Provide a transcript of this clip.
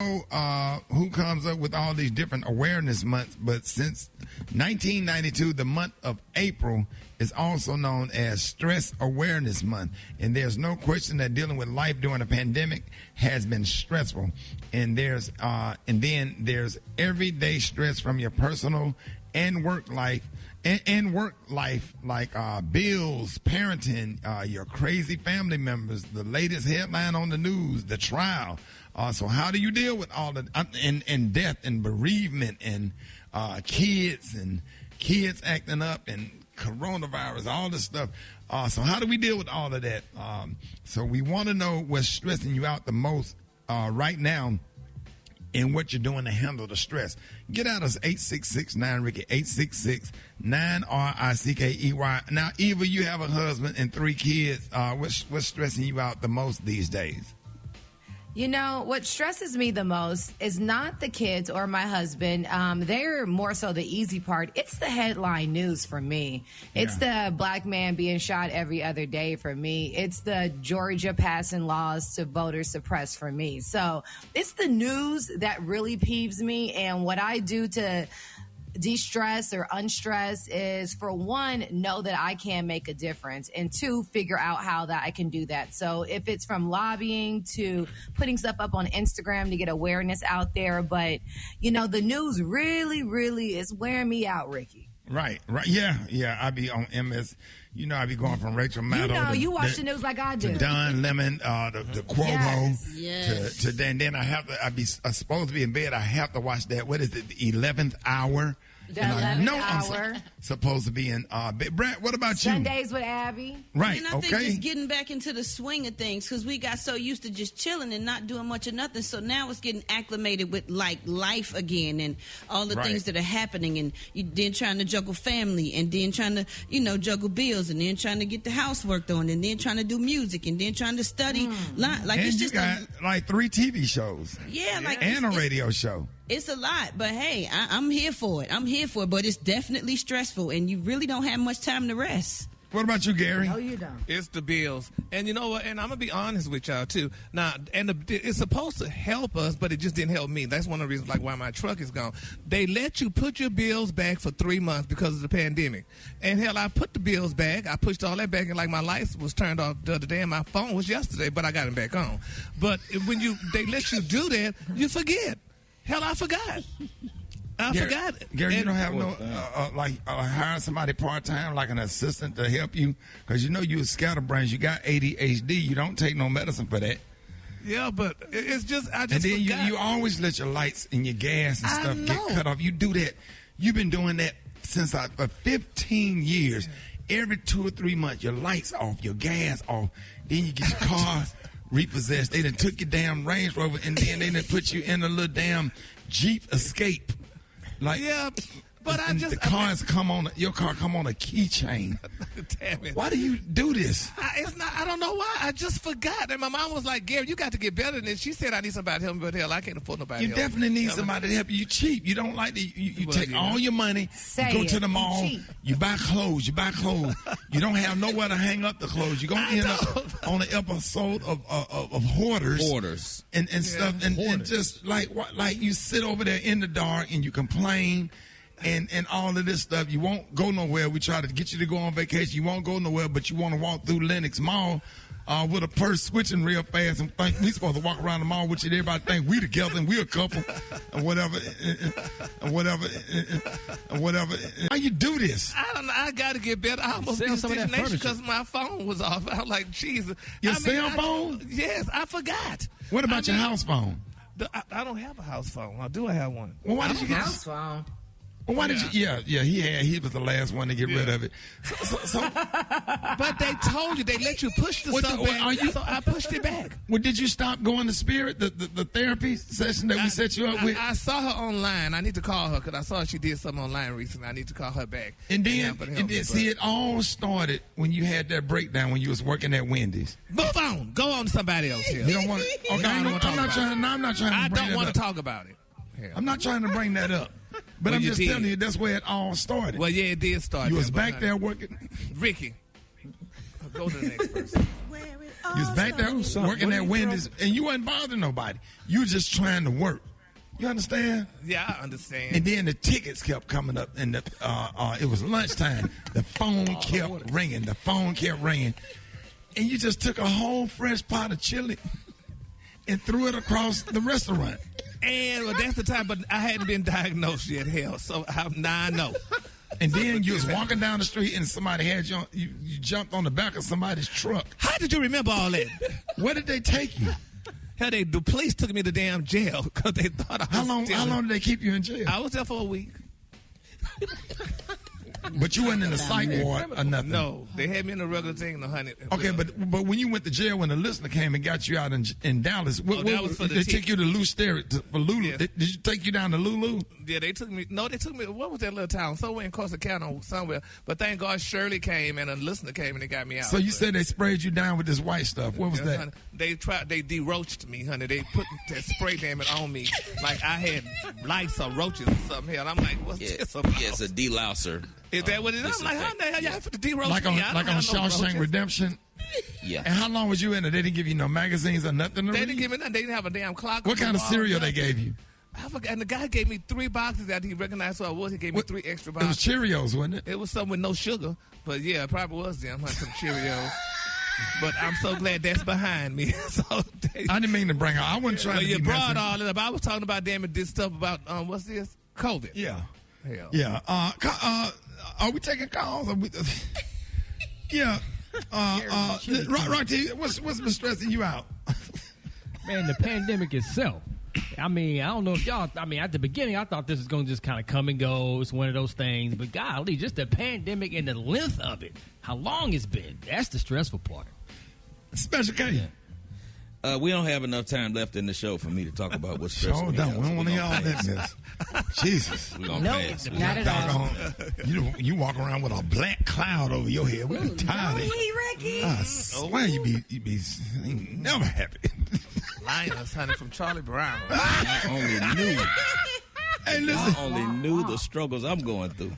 Who comes up with all these different awareness months, but since 1992, the month of April is also known as Stress Awareness Month. And there's no question that dealing with life during a pandemic has been stressful. And then there's everyday stress from your personal and work life. And work life, like bills, parenting, your crazy family members, the latest headline on the news, the trial. So how do you deal with all the and death and bereavement and kids acting up and coronavirus, all this stuff. So how do we deal with all of that? So we want to know what's stressing you out the most right now, and what you're doing to handle the stress. Get out us 866-9-RICKEY, 866-9-RICKEY. Now, Eva, you have a husband and 3 kids. What's stressing you out the most these days? You know, what stresses me the most is not the kids or my husband. They're more so the easy part. It's the headline news for me. It's the black man being shot every other day for me. It's the Georgia passing laws to voter suppress for me. So it's the news that really peeves me. And what I do to de-stress or unstress is, for one, know that I can make a difference, and 2, figure out how that I can do that. So if it's from lobbying to putting stuff up on Instagram to get awareness out there, but you know, the news really, really is wearing me out, Ricky. Right. Yeah. I be on MS. You know, I be going from Rachel Maddow. You watch the news like I do. To Don Lemon, the Cuomo. Yes. To then I have to. I be supposed to be in bed. I have to watch that. What is it? The 11th hour. The 11th hour. I'm supposed to be in bed. Brad, what about you? Sundays with Abby. Right. And I think just getting back into the swing of things, because we got so used to just chilling and not doing much of nothing. So now it's getting acclimated with like life again and all the things that are happening, and you then trying to juggle family, and then trying to juggle bills, and then trying to get the housework done, and then trying to do music, and then trying to study. Like and it's you just got like 3 TV shows. Yeah, like and a radio show. It's a lot, but hey, I'm here for it. But it's definitely stressful, and you really don't have much time to rest. What about you, Gary? No, you don't. It's the bills. And you know what? And I'm going to be honest with y'all, too. Now, it's supposed to help us, but it just didn't help me. That's one of the reasons why my truck is gone. They let you put your bills back for 3 months because of the pandemic. And hell, I put the bills back. I pushed all that back, and like my lights was turned off the other day, and my phone was yesterday, but I got them back on. But when they let you do that, you forget. Hell, I forgot. I forgot. Gary, you don't have hire somebody part-time, like an assistant to help you? Because you're scatterbrains. You got ADHD. You don't take no medicine for that. Yeah, but it's just, I and just then forgot. you always let your lights and your gas and stuff get cut off. You do that. You've been doing that since for 15 years. Every 2 or 3 months, your lights off, your gas off. Then you get your car repossessed. They done took your damn Range Rover, and then they done put you in a little damn Jeep Escape. Like, yeah, but your car come on a keychain. Damn it. Why do you do this? I don't know why. I just forgot. And my mom was like, Gary, you got to get better than this. She said, I need somebody to help me, but hell, I can't afford nobody You to help definitely me. need somebody to help you. You cheap. You don't like to, you take all your money, you go to the mall, you buy clothes. You don't have nowhere to hang up the clothes. You're going to end up on an episode of Hoarders. And stuff. And just like you sit over there in the dark and you complain. And all of this stuff, you won't go nowhere. We try to get you to go on vacation. You won't go nowhere, but you want to walk through Lenox Mall with a purse switching real fast and think we supposed to walk around the mall with you. Everybody think we together and we a couple and whatever. How you do this? I don't know. I got to get better. I almost did destination because my phone was off. I'm like, Jesus. Your cell phone? Yes, I forgot. What about your house phone? I don't have a house phone. Or do I have one? Well, why did you get a house phone? Well, why did you? Yeah, he was the last one to get rid of it. So, but they told you, they let you push the stuff back, so I pushed it back. Well, did you stop going to Spirit, the therapy session that we set you up with? I saw her online. I need to call her because I saw she did something online recently. I need to call her back. And then, it all started when you had that breakdown when you was working at Wendy's. Move on. Go on to somebody else here. You don't want to? Okay, I'm not trying to. I don't want to talk about it. Yeah. I'm not trying to bring that up. But I'm just telling you, that's where it all started. Well, yeah, it did start. You was back there working. Rickey, go to the next person. You was back there working at Wendy's, and you wasn't bothering nobody. You were just trying to work. You understand? Yeah, I understand. And then the tickets kept coming up, and it was lunchtime. The phone kept ringing. The phone kept ringing. And you just took a whole fresh pot of chili and threw it across the restaurant. And well, that's the time, but I hadn't been diagnosed yet, hell, so now I know. And then you was walking down the street and somebody had you jumped on the back of somebody's truck. How did you remember all that? Where did they take you? Hell, the police took me to damn jail because they thought I was How long did they keep you in jail? I was there for a week. But you wasn't in the psych ward or nothing. No, they had me in the regular thing, honey. Okay, but when you went to jail, when the listener came and got you out in Dallas, that was for they took you to Lulu. Yes. Did you take you down to Lulu? Yeah, they took me. No, they took me. What was that little town? Somewhere in Corsicana, somewhere. But thank God Shirley came and a listener came and they got me out. So you said they sprayed you down with this white stuff. What was that? Honey, they de-roached me, honey. They put that spray damn it on me like I had lice or roaches or something. Hell, I'm like, what's this about? Yeah, it's a delouser. Is that what it is? I'm like, how the hell y'all have to de-roach like me? On Shawshank Redemption? Yeah. And how long was you in it? They didn't give you no magazines or nothing to They read? didn't give me nothing. They didn't have a damn clock. What kind of cereal they gave you? I forgot. And the guy gave me 3 boxes that he recognized who I was. He gave me 3 extra boxes. It was Cheerios, wasn't it? It was something with no sugar. But yeah, it probably was them. Like some Cheerios. But I'm so glad that's behind me. So I didn't mean to bring her. I wasn't trying to be you brought messing. all it up. I was talking about damn it, this stuff about what's this? COVID. Yeah. Hell. Yeah. Are we taking calls? Yeah. Rocky, what's been stressing you out? Man, the pandemic itself. I mean, I don't know if y'all, at the beginning, I thought this was going to just kind of come and go. It's one of those things. But golly, just the pandemic and the length of it, how long it's been, that's the stressful part. Special K. Yeah. We don't have enough time left in the show for me to talk about what's stressing me out. We don't want to hear all that. Jesus. We're going to pass. Not at all. You walk around with a black cloud over your head. We're tired of you. Rickey. I swear you be never happy. Linus, honey, from Charlie Brown. I only knew. Hey, listen. I only knew the struggles I'm going through.